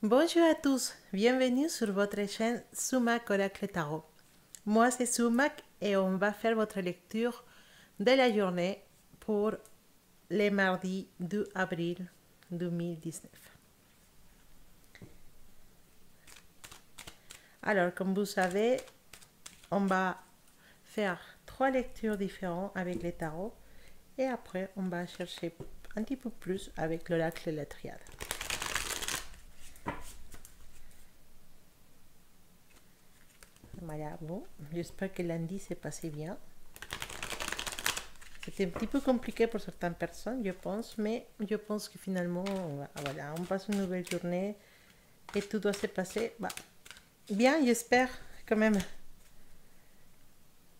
Bonjour à tous, bienvenue sur votre chaîne Sumac Oracle Tarot. Moi c'est Sumac et on va faire votre lecture de la journée pour le mardi 2 avril 2019. Alors comme vous savez, on va faire 3 lectures différentes avec les tarots et après on va chercher un petit peu plus avec l'oracle et la triade. Voilà, bon, j'espère que lundi s'est passé bien. C'était un petit peu compliqué pour certaines personnes, je pense, mais je pense que finalement, voilà, on passe une nouvelle journée et tout doit se passer bien, j'espère quand même.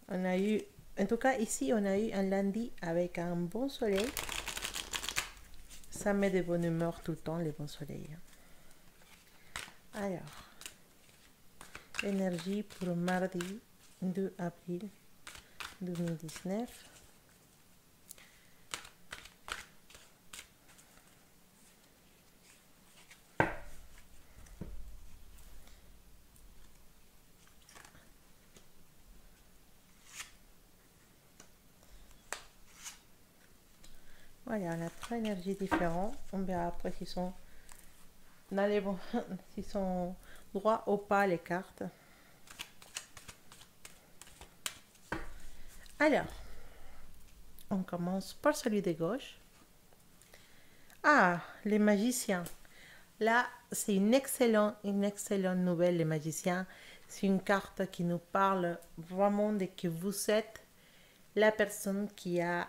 On a eu, en tout cas ici, on a eu un lundi avec un bon soleil. Ça met de bonne humeur tout le temps, les bons soleils. Alors, énergie pour mardi 2 avril 2019. Voilà, on a 3 énergies différentes. On verra après s'ils sont dans les bons, s'ils sont droits ou pas les cartes. Alors, on commence par celui de gauche. Ah, les magiciens. Là, c'est une excellente nouvelle, les magiciens. C'est une carte qui nous parle vraiment de que vous êtes la personne qui a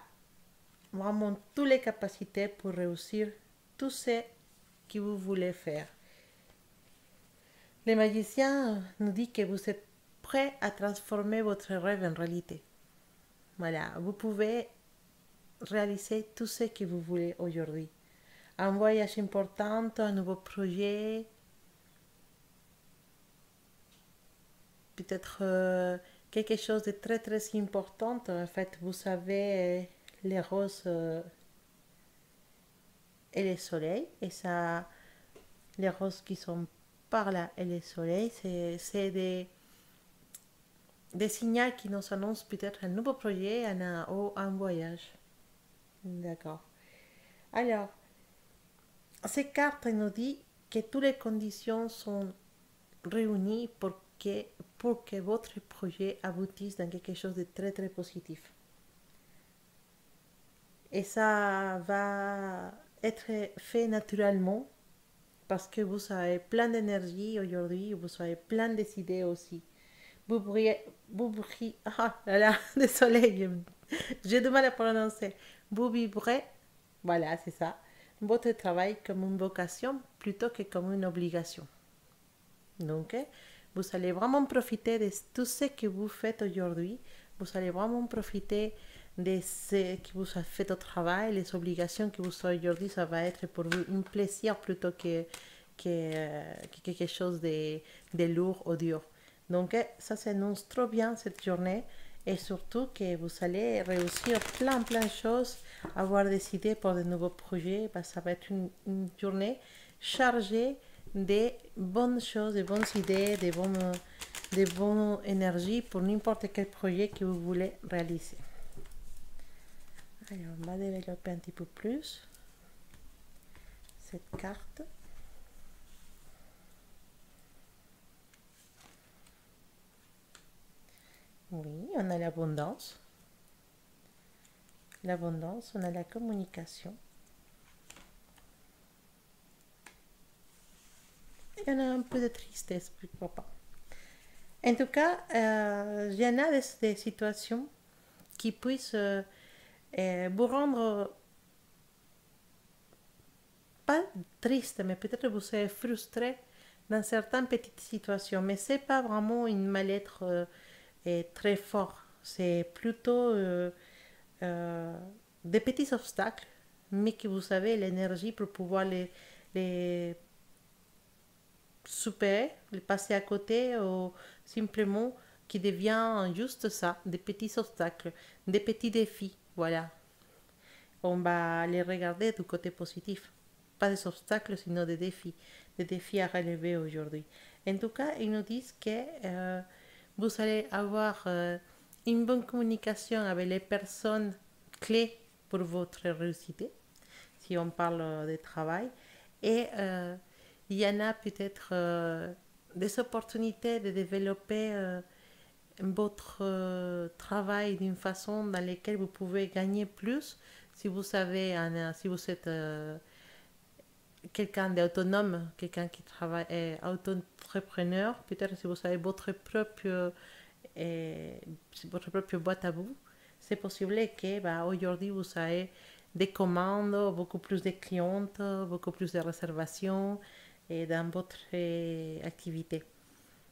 vraiment toutes les capacités pour réussir tout ce que vous voulez faire. Les magiciens nous disent que vous êtes prêt à transformer votre rêve en réalité. Voilà, vous pouvez réaliser tout ce que vous voulez aujourd'hui. Un voyage important, un nouveau projet, peut-être quelque chose de très très important. En fait, vous savez, les roses et les soleils, et ça, les roses qui sont par là et les soleils, c'est des signaux qui nous annoncent peut-être un nouveau projet ou un voyage. D'accord. Alors, ces cartes nous disent que toutes les conditions sont réunies pour que votre projet aboutisse dans quelque chose de très très positif. Et ça va être fait naturellement parce que vous avez plein d'énergie aujourd'hui, vous avez plein d'idées aussi. Ah là là, désolé, j'ai du mal à prononcer. Vous vivrez, voilà, c'est ça, votre travail comme une vocation plutôt que comme une obligation. Donc, vous allez vraiment profiter de tout ce que vous faites aujourd'hui. Vous allez vraiment profiter de ce que vous avez fait au travail, les obligations que vous avez aujourd'hui. Ça va être pour vous un plaisir plutôt que quelque chose de lourd ou dur. Donc, ça s'annonce trop bien cette journée. Et surtout que vous allez réussir plein de choses, avoir des idées pour de nouveaux projets. Ça va être une journée chargée de bonnes choses, de bonnes idées, de bonnes énergies pour n'importe quel projet que vous voulez réaliser. Alors, on va développer un petit peu plus cette carte. Oui, on a l'abondance. L'abondance, on a la communication. Et on a un peu de tristesse, pourquoi pas. En tout cas, il y en a des situations qui puissent vous rendre pas triste, mais peut-être vous serez frustré dans certaines petites situations. Mais ce n'est pas vraiment une mal-être très fort. C'est plutôt des petits obstacles, mais que vous avez l'énergie pour pouvoir les superer, les passer à côté ou simplement qui devient juste ça, des petits obstacles, des petits défis. Voilà. On va les regarder du côté positif. pas des obstacles, sinon des défis à relever aujourd'hui. En tout cas, ils nous disent que vous allez avoir une bonne communication avec les personnes clés pour votre réussite, si on parle de travail. Et il y en a peut-être des opportunités de développer votre travail d'une façon dans laquelle vous pouvez gagner plus si vous savez, si vous êtes quelqu'un d'autonome, quelqu'un qui travaille, est auto-entrepreneur, peut-être si vous avez votre propre boîte à vous, c'est possible que aujourd'hui vous avez des commandes, beaucoup plus de clientes, beaucoup plus de réservations et dans votre activité.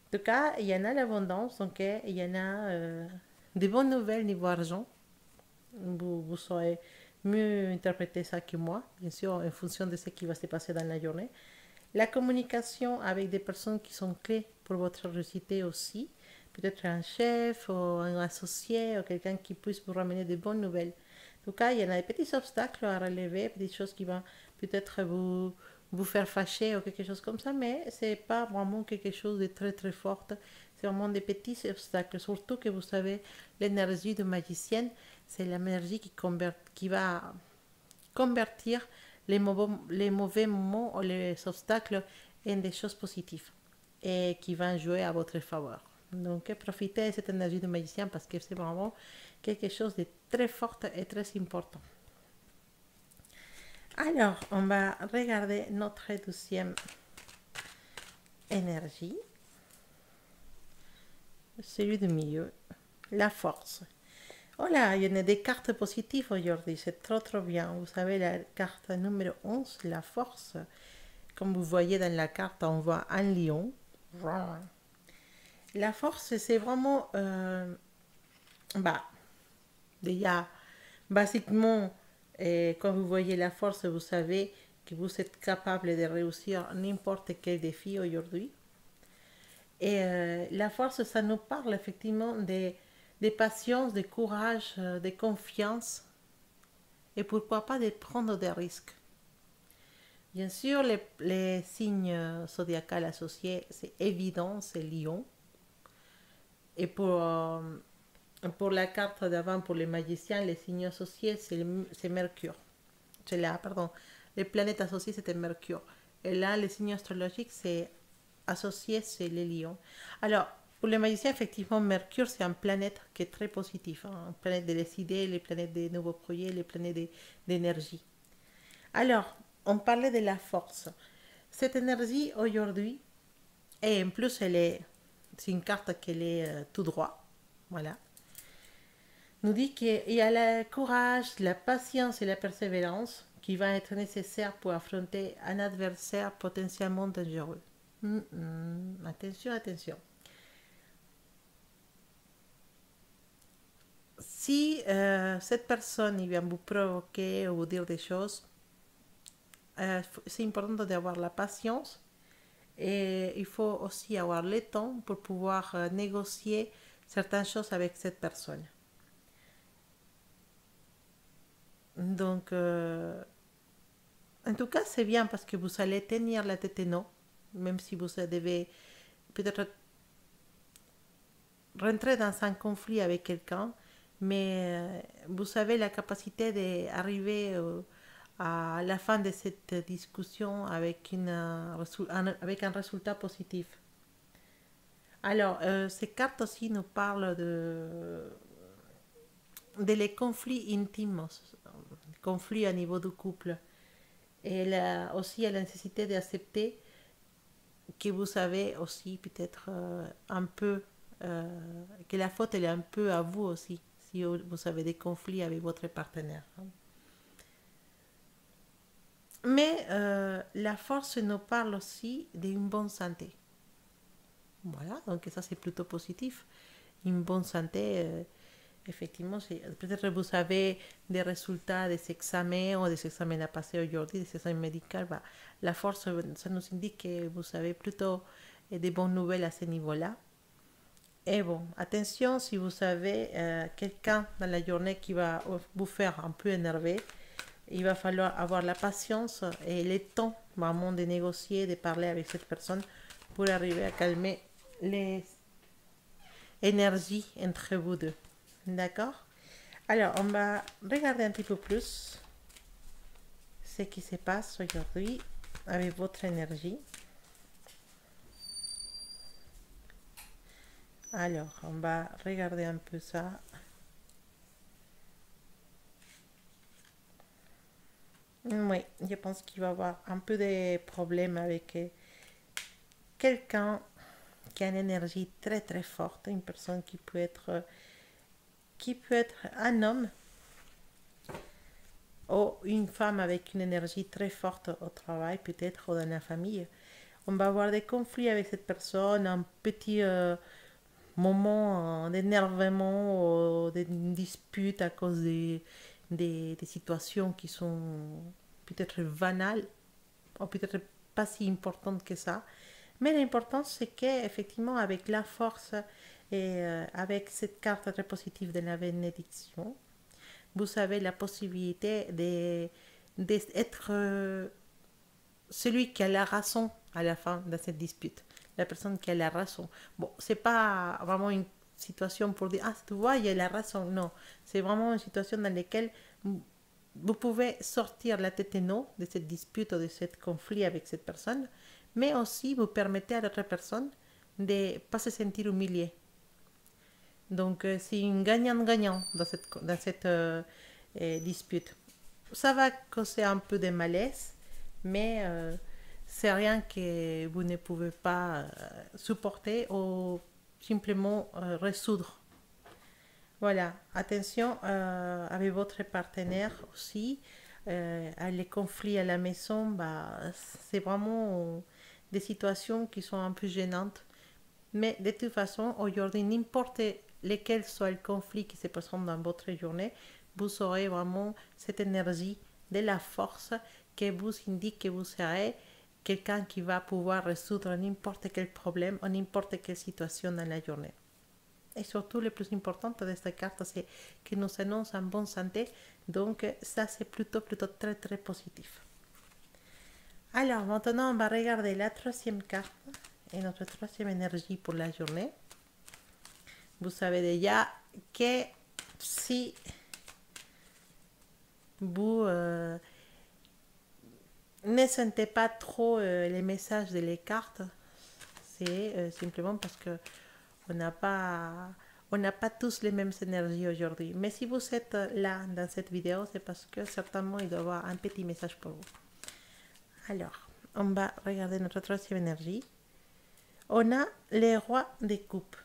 En tout cas, il y en a l'abondance, donc il y en a des bonnes nouvelles niveau argent. Vous saurez mieux interpréter ça que moi, bien sûr, en fonction de ce qui va se passer dans la journée. La communication avec des personnes qui sont clés pour votre réussite aussi, peut-être un chef ou un associé ou quelqu'un qui puisse vous ramener de bonnes nouvelles. En tout cas, il y en a des petits obstacles à relever, des choses qui vont peut-être vous faire fâcher ou quelque chose comme ça, mais ce n'est pas vraiment quelque chose de très très fort. C'est vraiment des petits obstacles, surtout que vous savez, l'énergie de magicienne, c'est l'énergie qui va convertir les mauvais moments ou les obstacles en des choses positives et qui vont jouer à votre faveur. Donc profitez de cette énergie de magicien parce que c'est vraiment quelque chose de très fort et très important. Alors, on va regarder notre deuxième énergie. Celui du milieu, la force. Oh là, il y en a des cartes positives aujourd'hui, c'est trop trop bien. Vous savez, la carte numéro 11, la force. Comme vous voyez dans la carte, on voit un lion. La force, c'est vraiment... déjà, basiquement, quand vous voyez la force, vous savez que vous êtes capable de réussir n'importe quel défi aujourd'hui. Et la force, ça nous parle effectivement de patience, de courage, de confiance et pourquoi pas de prendre des risques. Bien sûr, les signes zodiacaux associés, c'est évident, c'est Lion. Et pour la carte d'avant, pour les magiciens, les signes associés, c'est Mercure. C'est là, pardon. Les planètes associées, c'était Mercure. Et là, les signes astrologiques, c'est associé, c'est les lions. Alors, pour les magiciens, effectivement, Mercure, c'est une planète qui est très positive. Hein, une planète des idées, les planètes des nouveaux projets, les planètes d'énergie. Alors, on parlait de la force. Cette énergie, aujourd'hui, et en plus, c'est une carte qui est tout droit. Voilà. Nous dit qu'il y a le courage, la patience et la persévérance qui va être nécessaire pour affronter un adversaire potentiellement dangereux. Attention, attention. Si cette personne vient vous provoquer ou vous dire des choses, c'est important d'avoir la patience et il faut aussi avoir le temps pour pouvoir négocier certaines choses avec cette personne. Donc, en tout cas, c'est bien parce que vous allez tenir la tête en haut, même si vous devez peut-être rentrer dans un conflit avec quelqu'un, mais vous avez la capacité d'arriver à la fin de cette discussion avec avec un résultat positif. Alors, ces cartes aussi nous parlent de les conflits intimes, conflits à niveau du couple. Et aussi à la nécessité d'accepter que vous avez aussi peut-être un peu, que la faute elle est un peu à vous aussi, si vous avez des conflits avec votre partenaire. Mais la force nous parle aussi d'une bonne santé. Voilà, donc ça c'est plutôt positif. Une bonne santé, effectivement, peut-être vous avez des résultats des examens ou des examens à passer aujourd'hui, des examens médicaux. La force, ça nous indique que vous avez plutôt des bonnes nouvelles à ce niveau-là. Et bon, attention si vous avez quelqu'un dans la journée qui va vous faire un peu énervé, il va falloir avoir la patience et le temps vraiment de négocier, de parler avec cette personne pour arriver à calmer les énergies entre vous deux. D'accord? Alors, on va regarder un petit peu plus ce qui se passe aujourd'hui avec votre énergie. Alors, on va regarder un peu ça. Oui, je pense qu'il va y avoir un peu de problèmes avec quelqu'un qui a une énergie très très forte, une personne qui peut être un homme ou une femme avec une énergie très forte au travail, peut-être, ou dans la famille. On va avoir des conflits avec cette personne, un petit moment d'énervement ou de dispute à cause des situations qui sont peut-être banales ou peut-être pas si importantes que ça. Mais l'important, c'est qu'effectivement, avec la force et avec cette carte très positive de la bénédiction, vous avez la possibilité d'être celui qui a la raison à la fin de cette dispute. La personne qui a la raison. Bon, c'est pas vraiment une situation pour dire, ah, tu vois, il y a la raison. Non, c'est vraiment une situation dans laquelle vous pouvez sortir la tête en eau de cette dispute ou de ce conflit avec cette personne, mais aussi vous permettez à l'autre personne de ne pas se sentir humiliée. Donc, c'est un gagnant-gagnant dans cette dispute. Ça va causer un peu de malaise, mais c'est rien que vous ne pouvez pas supporter ou simplement résoudre. Voilà, attention avec votre partenaire aussi. À les conflits à la maison, bah, c'est vraiment des situations qui sont un peu gênantes. Mais de toute façon, aujourd'hui, n'importe lequel soit le conflit qui se présente dans votre journée, vous aurez vraiment cette énergie de la force qui vous indique que vous serez quelqu'un qui va pouvoir résoudre n'importe quel problème ou n'importe quelle situation dans la journée. Et surtout, le plus important de cette carte, c'est que nous annonce en bonne santé. Donc, ça, c'est plutôt très, très positif. Alors, maintenant, on va regarder la troisième carte et notre troisième énergie pour la journée. Vous savez déjà que si vous ne sentez pas trop les messages de les cartes, c'est simplement parce que on n'a pas tous les mêmes énergies aujourd'hui. Mais si vous êtes là dans cette vidéo, c'est parce que certainement il doit y avoir un petit message pour vous. Alors, on va regarder notre troisième énergie. On a les rois des coupes.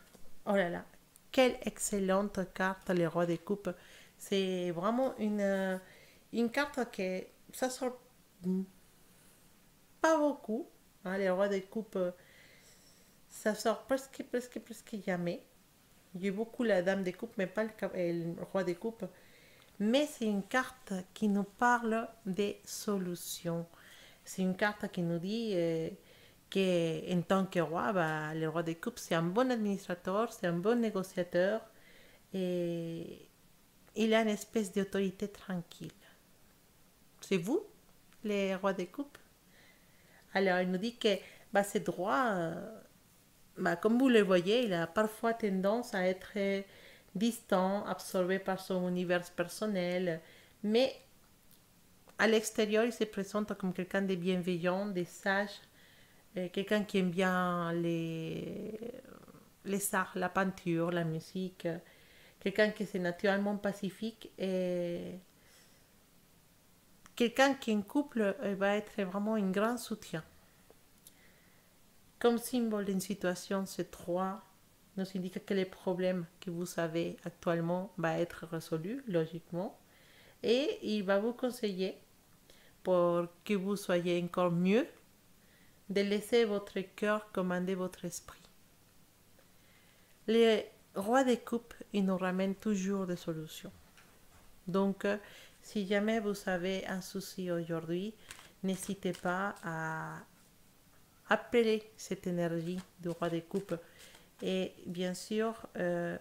Oh là là, quelle excellente carte, les rois des coupes. C'est vraiment une carte que ça sort pas beaucoup. Hein, les rois des coupes, ça sort presque jamais. J'ai beaucoup la dame des coupes, mais pas le roi des coupes. Mais c'est une carte qui nous parle des solutions. C'est une carte qui nous dit qu'en tant que roi, bah, le roi des coupes, c'est un bon administrateur, c'est un bon négociateur et il a une espèce d'autorité tranquille. C'est vous, les rois des coupes? Alors, il nous dit que bah, ce droit, bah, comme vous le voyez, il a parfois tendance à être distant, absorbé par son univers personnel, mais à l'extérieur, il se présente comme quelqu'un de bienveillant, de sage, quelqu'un qui aime bien les arts, la peinture, la musique, quelqu'un qui est naturellement pacifique et quelqu'un qui en couple va être vraiment un grand soutien. Comme symbole d'une situation, ce 3 nous indique que les problèmes que vous avez actuellement vont être résolus logiquement et il va vous conseiller pour que vous soyez encore mieux de laisser votre cœur commander votre esprit. Les rois des coupes, ils nous ramènent toujours des solutions. Donc, si jamais vous avez un souci aujourd'hui, n'hésitez pas à appeler cette énergie du roi des coupes et bien sûr,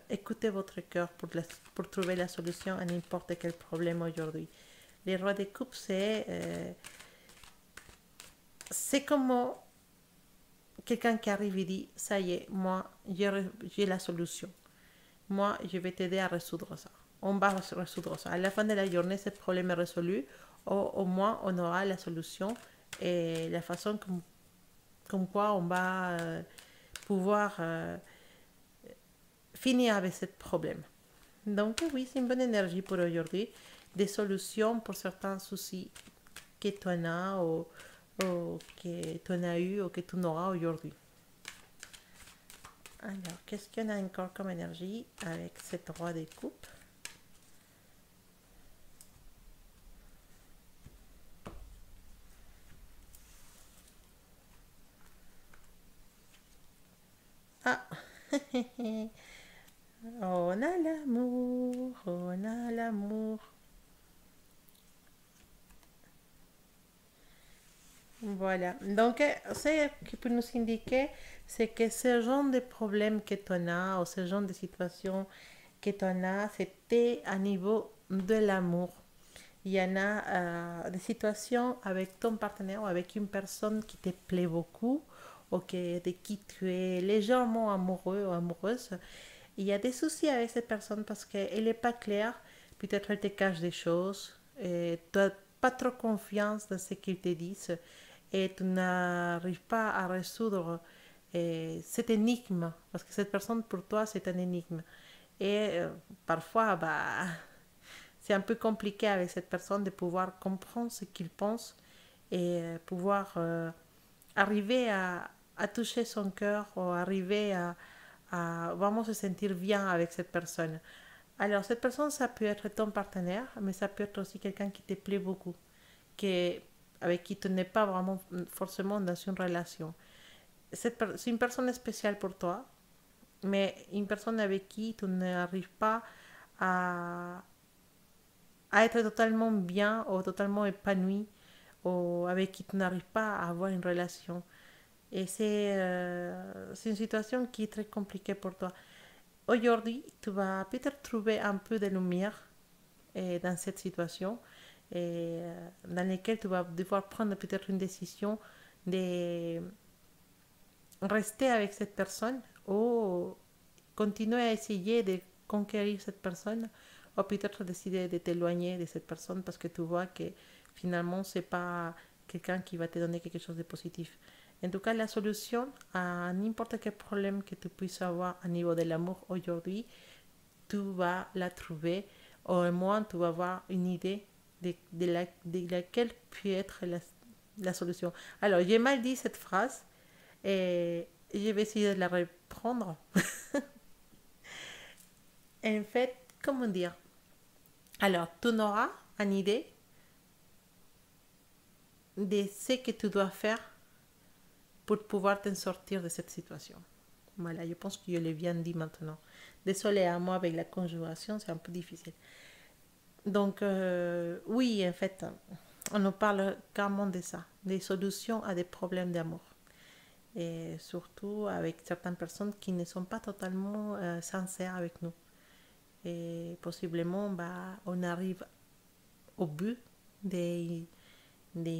écoutez votre cœur pour trouver la solution à n'importe quel problème aujourd'hui. Les rois des coupes, c'est comme quelqu'un qui arrive et dit, ça y est, moi, j'ai la solution. Moi, je vais t'aider à résoudre ça. On va résoudre ça. À la fin de la journée, ce problème est résolu. Au moins, on aura la solution et la façon comme quoi on va pouvoir finir avec ce problème. Donc oui, c'est une bonne énergie pour aujourd'hui. Des solutions pour certains soucis que tu en as ou que tu en as eu ou que tu auras aujourd'hui. Alors, qu'est-ce qu'on a encore comme énergie avec cette roi des coupes? Ah, on a l'amour, on a l'amour. Voilà. Donc, ce qui peut nous indiquer, c'est que ce genre de problème que tu as, ou ce genre de situation que tu as, c'était à niveau de l'amour. Il y en a des situations avec ton partenaire ou avec une personne qui te plaît beaucoup, ou de qui tu es légèrement amoureux ou amoureuse. Il y a des soucis avec cette personne parce qu'elle n'est pas claire. Peut-être elle te cache des choses. Et tu n'as pas trop confiance dans ce qu'ils te disent. Et tu n'arrives pas à résoudre cette énigme. Parce que cette personne, pour toi, c'est un énigme. Et parfois, bah, c'est un peu compliqué avec cette personne de pouvoir comprendre ce qu'il pense et pouvoir arriver à toucher son cœur ou arriver à vraiment se sentir bien avec cette personne. Alors, cette personne, ça peut être ton partenaire, mais ça peut être aussi quelqu'un qui te plaît beaucoup, qui, avec qui tu n'es pas vraiment forcément dans une relation. C'est une personne spéciale pour toi, mais une personne avec qui tu n'arrives pas à, à être totalement bien ou totalement épanoui, ou avec qui tu n'arrives pas à avoir une relation. Et c'est une situation qui est très compliquée pour toi. Aujourd'hui, tu vas peut-être trouver un peu de lumière dans cette situation dans laquelle tu vas devoir prendre peut-être une décision de rester avec cette personne ou continuer à essayer de conquérir cette personne ou peut-être décider de t'éloigner de cette personne parce que tu vois que finalement c'est pas quelqu'un qui va te donner quelque chose de positif. En tout cas, la solution à n'importe quel problème que tu puisses avoir au niveau de l'amour aujourd'hui, tu vas la trouver, ou au moins tu vas avoir une idée de laquelle peut être la solution. Alors, j'ai mal dit cette phrase et je vais essayer de la reprendre. En fait, comment dire? Alors, tu auras une idée de ce que tu dois faire pour pouvoir t'en sortir de cette situation. Voilà, je pense que je l'ai bien dit maintenant. Désolée à moi avec la conjuration, c'est un peu difficile. Donc, oui, en fait, on nous parle carrément de ça, des solutions à des problèmes d'amour. Et surtout avec certaines personnes qui ne sont pas totalement sincères avec nous. Et possiblement, bah, on arrive au but d'une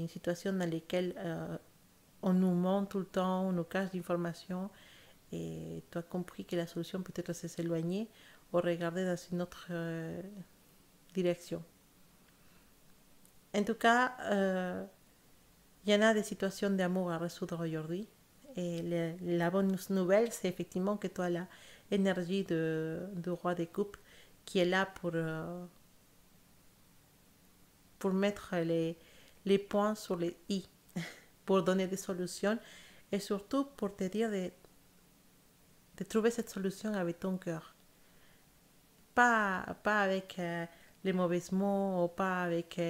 situation dans laquelle on nous ment tout le temps, on nous cache d'informations. Et tu as compris que la solution peut-être c'est s'éloigner ou regarder dans une autre direction. En tout cas, il y en a des situations d'amour à résoudre aujourd'hui. Et la bonne nouvelle, c'est effectivement que tu as l'énergie du roi des coupes qui est là pour mettre les points sur les i, pour donner des solutions et surtout pour te dire de trouver cette solution avec ton cœur. Pas avec les mauvais mots ou pas avec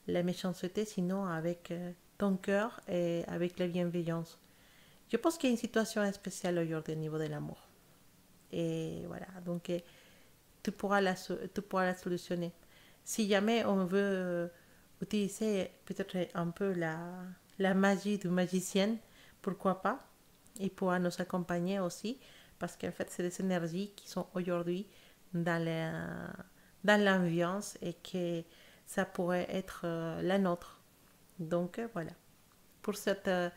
la méchanceté, sinon avec ton cœur et avec la bienveillance. Je pense qu'il y a une situation spéciale aujourd'hui au niveau de l'amour. Et voilà, donc tu pourras la solutionner. Si jamais on veut utiliser peut-être un peu la magie du magicien, pourquoi pas? Il pourra nous accompagner aussi, parce qu'en fait, c'est des énergies qui sont aujourd'hui dans dans l'ambiance et que ça pourrait être la nôtre. Donc voilà. Pour certaines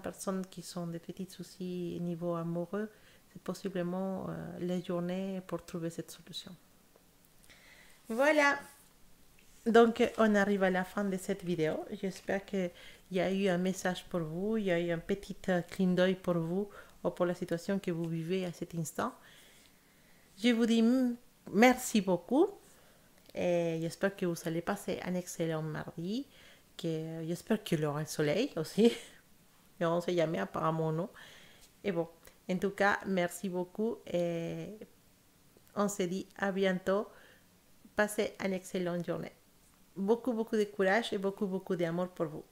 personnes qui ont des petits soucis au niveau amoureux, c'est possiblement la journée pour trouver cette solution. Voilà. Donc on arrive à la fin de cette vidéo. J'espère qu'il y a eu un message pour vous, il y a eu un petit clin d'œil pour vous ou pour la situation que vous vivez à cet instant. Je vous dis merci beaucoup et j'espère que vous allez passer un excellent mardi. J'espère qu'il y aura le soleil aussi. Et on ne sait jamais, apparemment non. Et bon, en tout cas, merci beaucoup et on se dit à bientôt. Passez une excellente journée. Beaucoup, beaucoup de courage et beaucoup, beaucoup d'amour pour vous.